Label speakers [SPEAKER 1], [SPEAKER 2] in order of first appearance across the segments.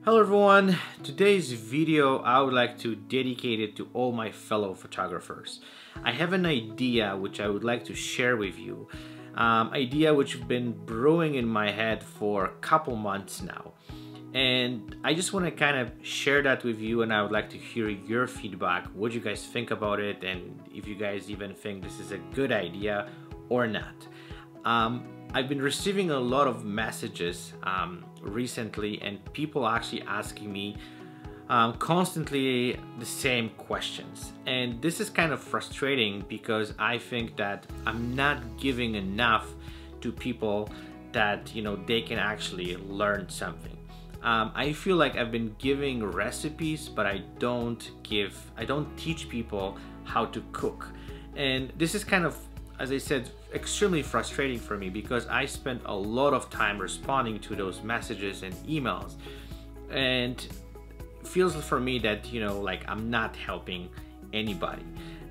[SPEAKER 1] Hello everyone, today's video I would like to dedicate it to all my fellow photographers. I have an idea which I would like to share with you, idea which has been brewing in my head for a couple months now. And I just want to kind of share that with you, and I would like to hear your feedback, what you guys think about it, and if you guys even think this is a good idea or not. I've been receiving a lot of messages recently, and people actually asking me constantly the same questions, and this is kind of frustrating because I think that I'm not giving enough to people that they can actually learn something. I feel like I've been giving recipes, but I don't teach people how to cook, and this is kind of, as I said, extremely frustrating for me because I spent a lot of time responding to those messages and emails, and it feels for me that like I'm not helping anybody.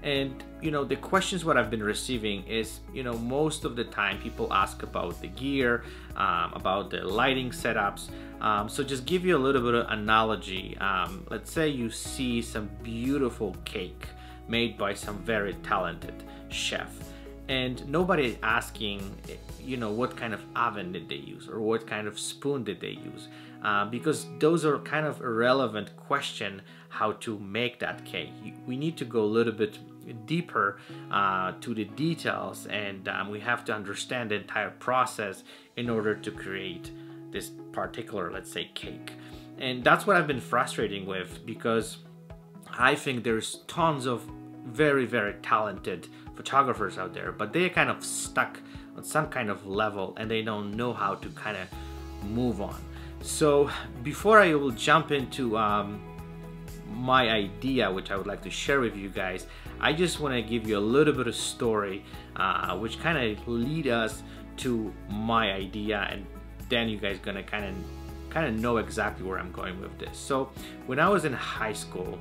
[SPEAKER 1] And the questions what I've been receiving is most of the time people ask about the gear, about the lighting setups. So just give you a little bit of analogy. Let's say you see some beautiful cake made by some very talented chef, and nobody is asking what kind of oven did they use or what kind of spoon did they use, because those are kind of irrelevant question how to make that cake. We need to go a little bit deeper to the details, and we have to understand the entire process in order to create this particular, let's say, cake. And that's what I've been frustrating with, because I think there's tons of very talented photographers out there, but they're kind of stuck on some kind of level and they don't know how to kind of move on. So before I will jump into my idea, which I would like to share with you guys, I just want to give you a little bit of story which kind of lead us to my idea, and then you guys gonna kind of know exactly where I'm going with this. So when I was in high school,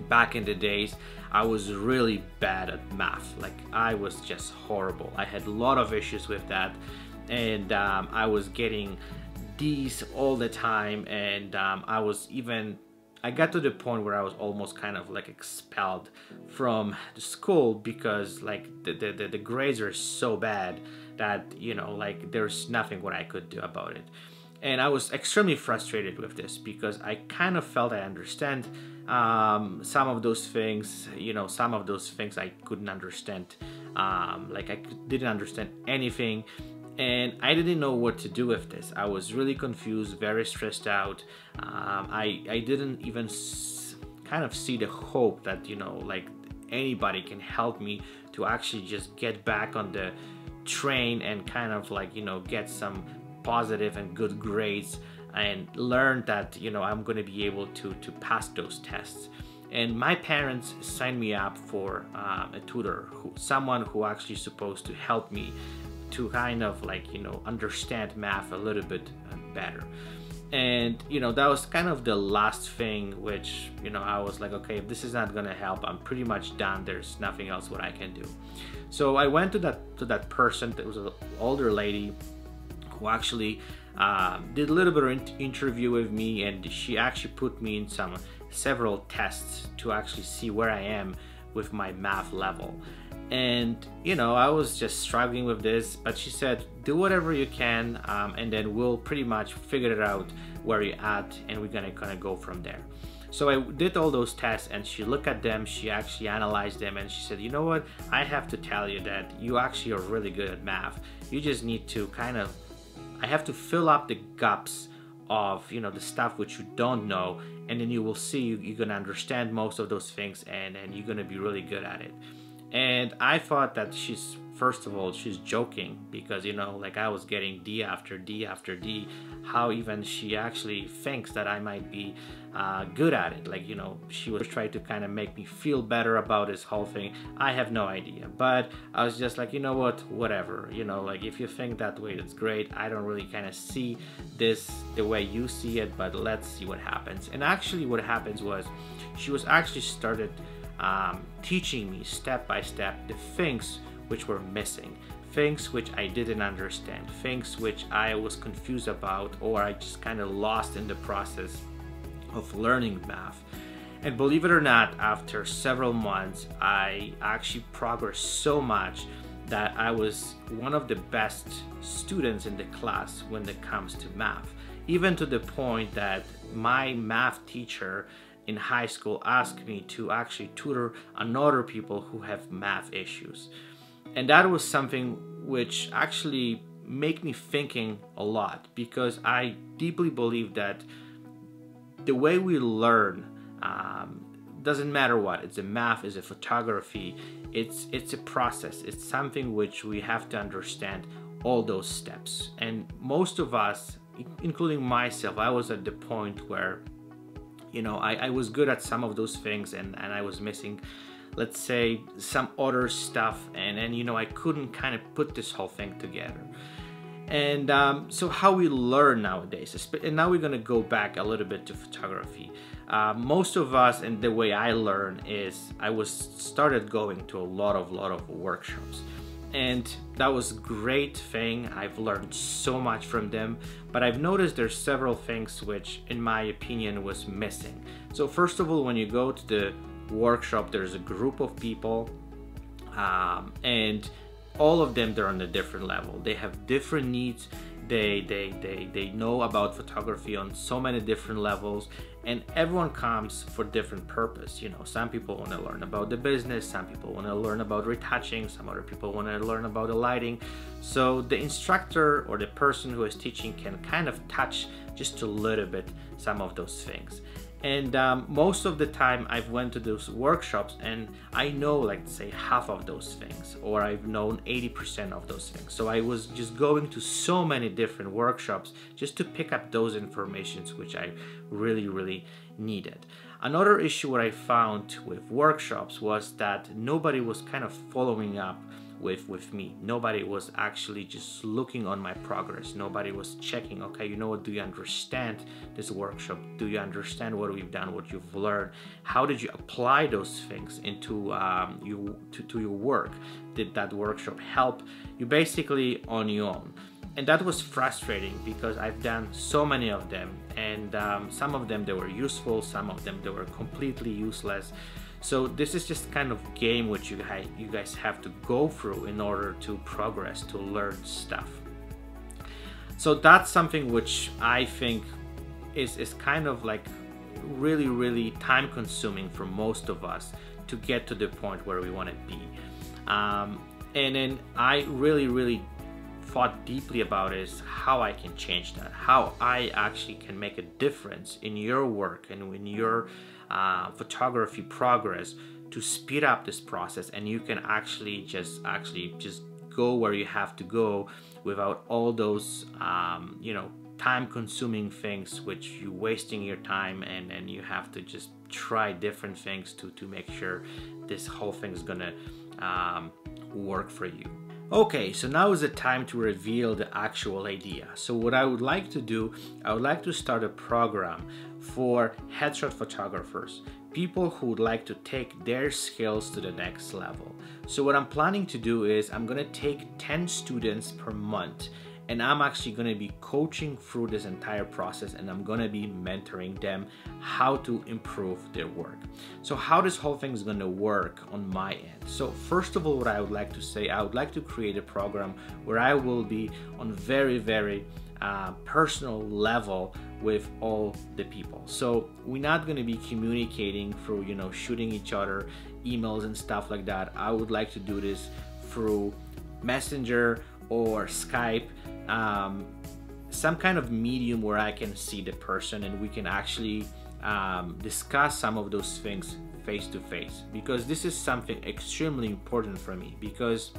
[SPEAKER 1] back in the days, I was really bad at math. Like, I was just horrible. I had a lot of issues with that, and I was getting D's all the time, and I got to the point where I was almost kind of like expelled from the school because like the grades are so bad that like there's nothing what I could do about it. And I was extremely frustrated with this because I kind of felt I understand some of those things, some of those things I couldn't understand. Like I didn't understand anything, and I didn't know what to do with this. I was really confused, very stressed out. I didn't even kind of see the hope that like anybody can help me to actually just get back on the train and kind of like get some positive and good grades and learn that I'm going to be able to pass those tests. And my parents signed me up for a tutor, someone who actually supposed to help me to kind of like understand math a little bit better. And that was kind of the last thing which I was like, okay, if this is not gonna help, I'm pretty much done. There's nothing else what I can do. So I went to that person. That was an older lady who actually did a little bit of interview with me, and she actually put me in several tests to actually see where I am with my math level. And I was just struggling with this, but she said, do whatever you can, and then we'll pretty much figure it out where you're at, and we're gonna kind of go from there. So I did all those tests, and she looked at them, she actually analyzed them, and she said, you know what, I have to tell you that you actually are really good at math. You just need to I have to fill up the gaps of the stuff which you don't know, and then you will see you're gonna understand most of those things, and you're gonna be really good at it. And I thought that first of all, she's joking because, like I was getting D after D after D. How even she actually thinks that I might be good at it. Like, she was trying to kind of make me feel better about this whole thing. I have no idea. But I was just like, what, whatever. Like if you think that way, that's great. I don't really kind of see this the way you see it, but let's see what happens. And actually what happens was she was actually started teaching me step by step the things which were missing, things which I didn't understand, things which I was confused about, or I just kind of lost in the process of learning math. And believe it or not, after several months, I actually progressed so much that I was one of the best students in the class when it comes to math. Even to the point that my math teacher in high school asked me to actually tutor another people who have math issues. And that was something which actually made me thinking a lot, because I deeply believe that the way we learn, doesn't matter what, it's a math, it's a photography, it's a process, it's something which we have to understand all those steps. And most of us, including myself, I was at the point where, you know, I was good at some of those things, and I was missing, let's say, some other stuff, and you know, I couldn't kind of put this whole thing together. And so how we learn nowadays, and now we're going to go back a little bit to photography. Most of us, and the way I learn is I started going to a lot of workshops, and that was a great thing. I've learned so much from them, but I've noticed there's several things which, in my opinion, was missing. So first of all, when you go to the workshop, there's a group of people, and all of them, they're on a different level. They have different needs. They know about photography on so many different levels, and everyone comes for different purpose. You know, some people want to learn about the business, some people want to learn about retouching, some other people want to learn about the lighting. So the instructor or the person who is teaching can kind of touch just a little bit some of those things. And most of the time I've went to those workshops and I know, like, say, half of those things, or I've known 80% of those things. So I was just going to so many different workshops just to pick up those informations which I really needed. Another issue what I found with workshops was that nobody was kind of following up with me. Nobody was actually just looking on my progress. Nobody was checking, okay, you know what, do you understand this workshop? Do you understand what we've done, what you've learned? How did you apply those things into to your work? Did that workshop help you basically on your own? And that was frustrating because I've done so many of them, and some of them they were useful, some of them they were completely useless. So this is just kind of game which you guys have to go through in order to progress, to learn stuff. So that's something which I think is kind of like really time consuming for most of us to get to the point where we want to be. And then I really thought deeply about is how I can change that, how I actually can make a difference in your work and in your photography progress to speed up this process, and you can actually just go where you have to go without all those you know, time-consuming things which you're wasting your time, and you have to just try different things to make sure this whole thing is gonna work for you. Okay, so now is the time to reveal the actual idea. So what I would like to do, I would like to start a program for headshot photographers, people who would like to take their skills to the next level. So what I'm planning to do is I'm gonna take 10 students per month, and I'm actually going to be coaching through this entire process, and I'm going to be mentoring them how to improve their work. So how this whole thing is going to work on my end. So first of all, what I would like to say, I would like to create a program where I will be on very personal level with all the people. So we're not going to be communicating through, you know, shooting each other emails and stuff like that. I would like to do this through Messenger or Skype, some kind of medium where I can see the person and we can actually discuss some of those things face to face, because this is something extremely important for me, because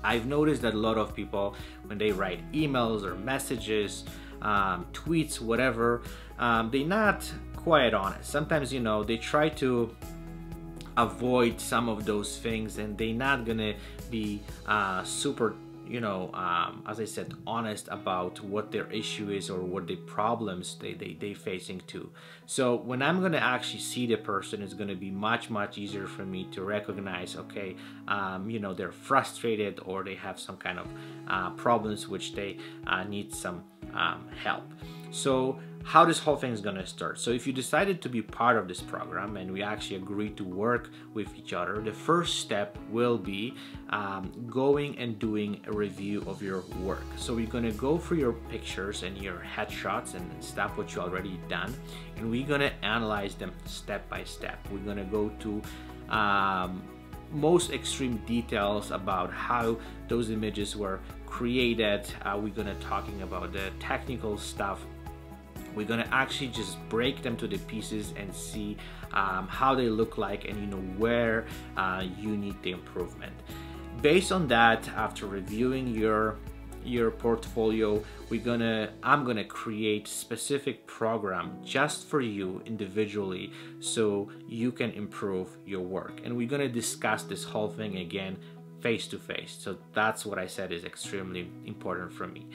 [SPEAKER 1] I've noticed that a lot of people, when they write emails or messages, tweets, whatever, they're not quite honest. Sometimes, you know, they try to avoid some of those things and they're not gonna be super, as I said, honest about what their issue is or what the problems they facing too. So when I'm gonna actually see the person, it's gonna be much easier for me to recognize, okay, they're frustrated or they have some kind of problems which they need some help. So how this whole thing is going to start. So if you decided to be part of this program and we actually agree to work with each other, the first step will be going and doing a review of your work. So we're going to go through your pictures and your headshots and stuff what you already done, and we're going to analyze them step by step. We're going to go to most extreme details about how those images were created. We're going to talking about the technical stuff. We're going to actually just break them to the pieces and see how they look like, and where you need the improvement. Based on that, after reviewing your portfolio, I'm gonna create specific program just for you individually so you can improve your work, and we're gonna discuss this whole thing again face to face. So that's what I said is extremely important for me.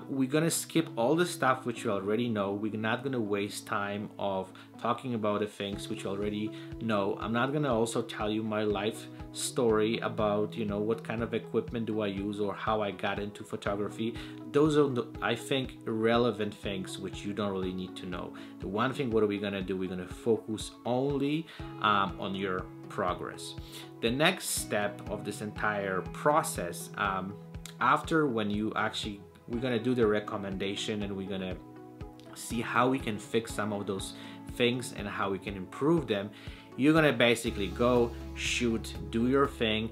[SPEAKER 1] We're gonna skip all the stuff which you already know. We're not gonna waste time of talking about the things which you already know. I'm not gonna also tell you my life story about what kind of equipment do I use or how I got into photography. Those are I think irrelevant things which you don't really need to know. The one thing, what are we gonna do? We're gonna focus only on your progress. The next step of this entire process, after when you actually, we're gonna do the recommendation and we're gonna see how we can fix some of those things and how we can improve them. You're gonna basically go shoot, do your thing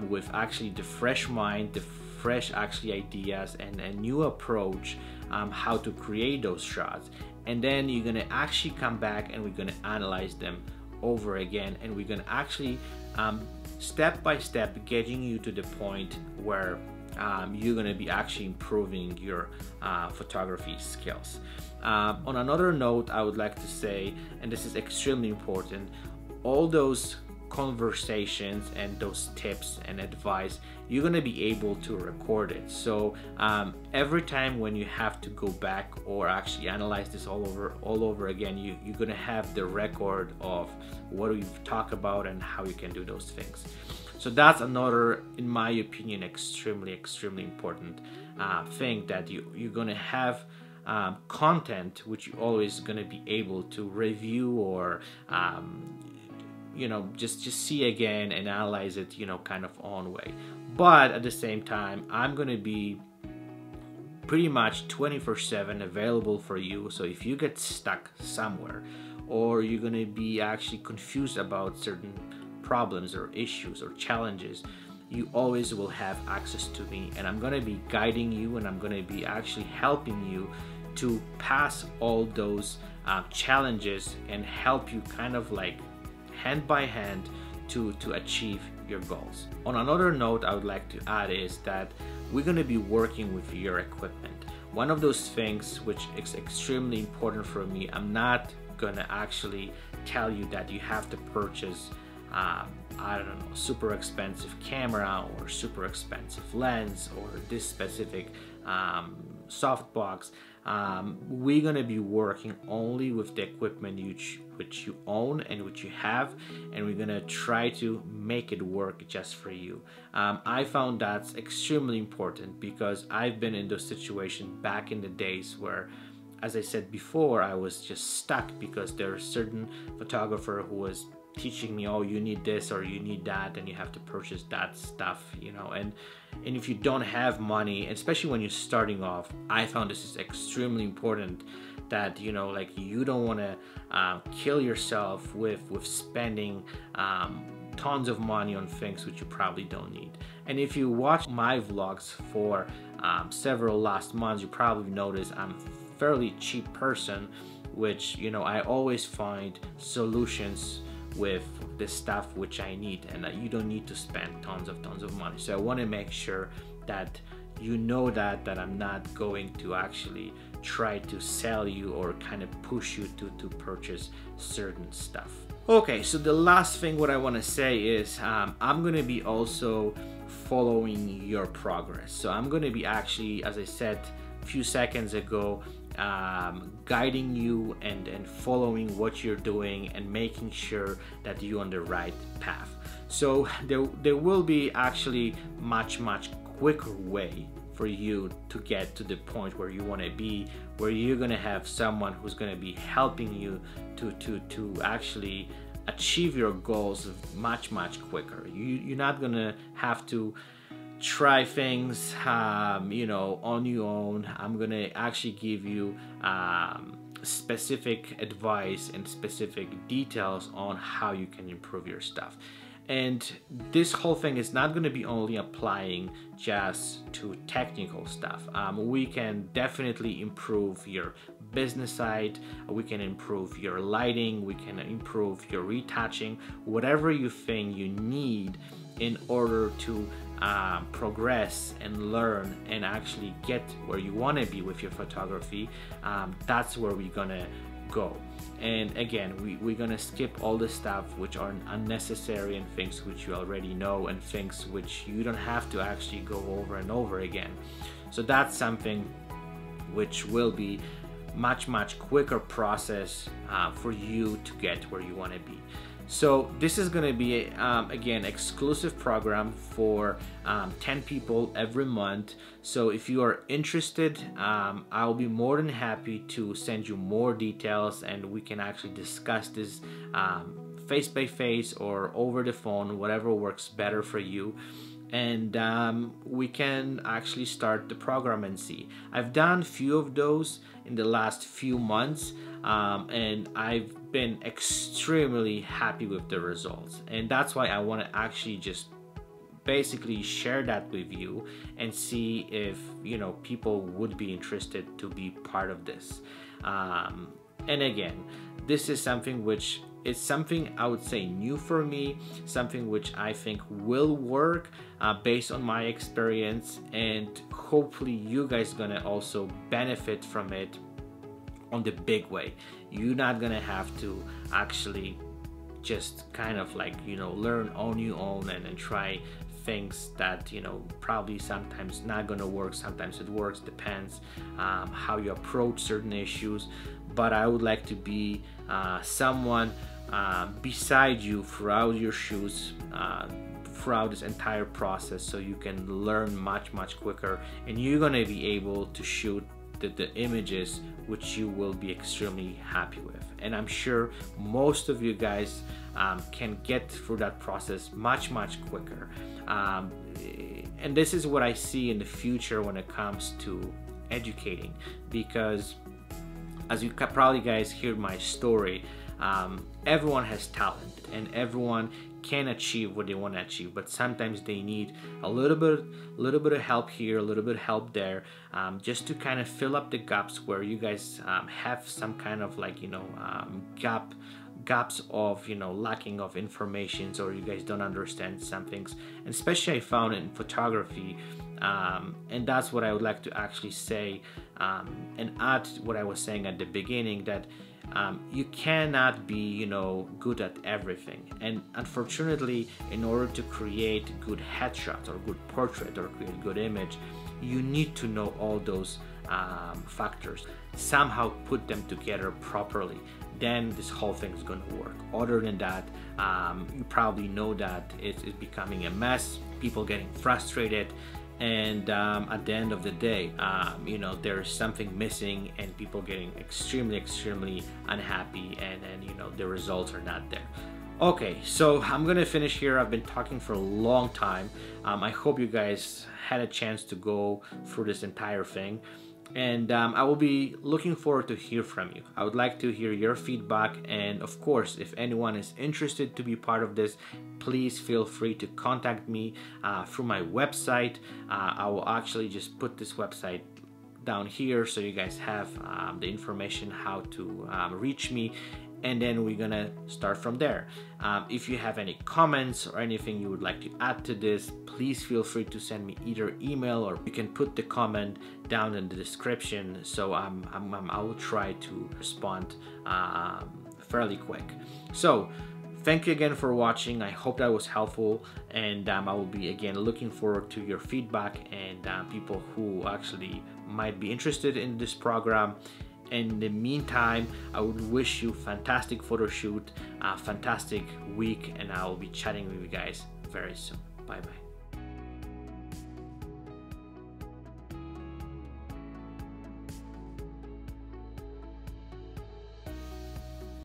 [SPEAKER 1] with actually the fresh mind, the fresh actually ideas and a new approach how to create those shots. And then you're gonna actually come back and we're gonna analyze them over again, and we're gonna actually step by step getting you to the point where you're gonna be actually improving your photography skills. On another note, I would like to say, and this is extremely important, all those conversations and those tips and advice, you're gonna be able to record it. So every time when you have to go back or actually analyze this all over again, you're gonna have the record of what we've talked about and how you can do those things. So that's another, in my opinion, extremely important thing, that you're gonna have content which you always gonna be able to review or just see again and analyze it kind of own way. But at the same time, I'm gonna be pretty much 24/7 available for you. So if you get stuck somewhere or you're gonna be actually confused about certain problems or issues or challenges, you always will have access to me, and I'm gonna be guiding you and I'm gonna be actually helping you to pass all those challenges and help you kind of like hand by hand to achieve your goals. On another note, I would like to add is that we're going to be working with your equipment. One of those things which is extremely important for me, I'm not going to actually tell you that you have to purchase I don't know, super expensive camera or super expensive lens or this specific softbox. We're gonna be working only with the equipment which you own and which you have, and we're gonna try to make it work just for you. I found that's extremely important because I've been in those situations back in the days where, as I said before, I was just stuck because there are certain photographer who was teaching me, oh, you need this or you need that and you have to purchase that stuff, and if you don't have money, especially when you're starting off, I found this is extremely important, that like you don't want to kill yourself with spending tons of money on things which you probably don't need. And if you watch my vlogs for several last months, you probably notice I'm a fairly cheap person, which I always find solutions with the stuff which I need, and that you don't need to spend tons of money. So I want to make sure that that I'm not going to actually try to sell you or kind of push you to purchase certain stuff. Okay, so the last thing what I want to say is I'm going to be also following your progress. So I'm going to be actually, as I said a few seconds ago, guiding you and following what you're doing and making sure that you're on the right path. So there will be actually much quicker way for you to get to the point where you want to be, where you're going to have someone who's going to be helping you to actually achieve your goals much quicker. You're not going to have to try things you know, on your own. I'm going to actually give you specific advice and specific details on how you can improve your stuff. And this whole thing is not going to be only applying just to technical stuff. We can definitely improve your business side, we can improve your lighting, we can improve your retouching, whatever you think you need in order to progress and learn and actually get where you want to be with your photography. That's where we're gonna go. And again, we're gonna skip all the stuff which are unnecessary and things which you already know and things which you don't have to actually go over and over again. So that's something which will be much quicker process for you to get where you want to be. So this is going to be again exclusive program for 10 people every month. So if you are interested, I'll be more than happy to send you more details and we can actually discuss this face by face or over the phone, whatever works better for you. And we can actually start the program and see. I've done few of those in the last few months and I've been extremely happy with the results, and that's why I want to actually just basically share that with you and see if, you know, people would be interested to be part of this. And again, this is something which is something I would say new for me, something which I think will work based on my experience, and hopefully you guys gonna also benefit from it on the big way. You're not gonna have to actually just kind of like, you know, learn on your own and try things that, you know, probably sometimes not gonna work, sometimes it works, depends how you approach certain issues. But I would like to be someone beside you throughout your shoots, throughout this entire process, so you can learn much quicker and you're gonna be able to shoot the images which you will be extremely happy with. And I'm sure most of you guys can get through that process much quicker. And this is what I see in the future when it comes to educating, because as you probably guys hear my story, everyone has talent and everyone can achieve what they want to achieve, but sometimes they need a little bit of help here, a little bit of help there, just to kind of fill up the gaps where you guys have some kind of like, you know, gaps of, you know, lacking of information, or you guys don't understand some things. And especially I found in photography, and that's what I would like to actually say and add what I was saying at the beginning, that you cannot be, you know, good at everything. And unfortunately, in order to create good headshots or good portrait or create good image, you need to know all those factors, somehow put them together properly. Then this whole thing is going to work. Other than that, you probably know that it's becoming a mess, people getting frustrated, and at the end of the day, you know, there's something missing and people getting extremely unhappy, and you know, the results are not there. Okay, so I'm gonna finish here. I've been talking for a long time. I hope you guys had a chance to go through this entire thing, and I will be looking forward to hear from you. I would like to hear your feedback, and of course, if anyone is interested to be part of this, please feel free to contact me through my website. I will actually just put this website down here so you guys have the information how to reach me, and then we're gonna start from there. If you have any comments or anything you would like to add to this, please feel free to send me either email, or you can put the comment down in the description, so I will try to respond fairly quick. So Thank you again for watching. I hope that was helpful, and I will be again looking forward to your feedback and people who actually might be interested in this program. In the meantime, I would wish you fantastic photo shoot, a fantastic week, and I will be chatting with you guys very soon. Bye bye.